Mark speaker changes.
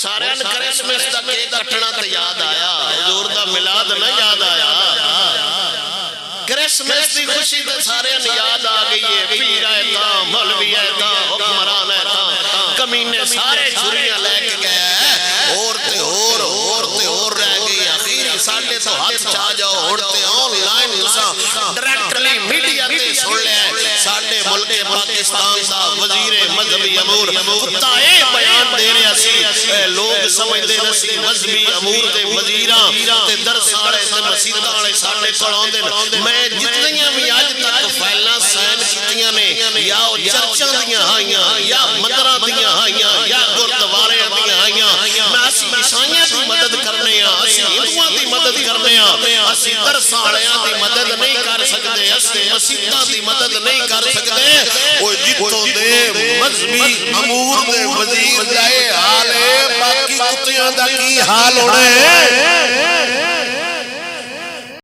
Speaker 1: सारे क्रिसमस का केक कटना तो याद आया, हुजूर दा मिलाद ना याद आया। क्रिसमस की खुशी तो सारे याद आ गई है। पीर है तां, मौलवी है तां, हुक्मरान है तां, कमीने सारे छुरियां लेके गए। और ते और रह गई। आखिर साडे तो हाथ चा जाओ, हुण ते ऑनलाइन तुसां डायरेक्टली मीडिया ते सुन लिया। साडे मुल्क पाकिस्तान दा वजीरे मजहबी अमूर कुत्ता ए बयान दे रहा सी, लोग समझदे नसी मजहबी अमूर दे वजीरां ते दरसां वाले ते मसीतां वाले साडे कोल आउंदे ने। मैं जितनियां भी अज तक फाइलां साइन कीतियां ने, या ओ चर्चां दियां हाईयां, या मंदरां दियां हाईयां, या गुरुद्वारे दियां हाईयां, मैं असी ईसाइयां दी मदद करने आ, असी हिंदुआं दी मदद करने आ, असी दरसां वालियां दी मदद नहीं कर सकदे, असी मसीतां दी मदद नहीं कर सकदे। ओ जित्थों दे मजहबी अमूर दे वजीर दा हाल है, बाकी कुत्तियां दा की हाल होना है।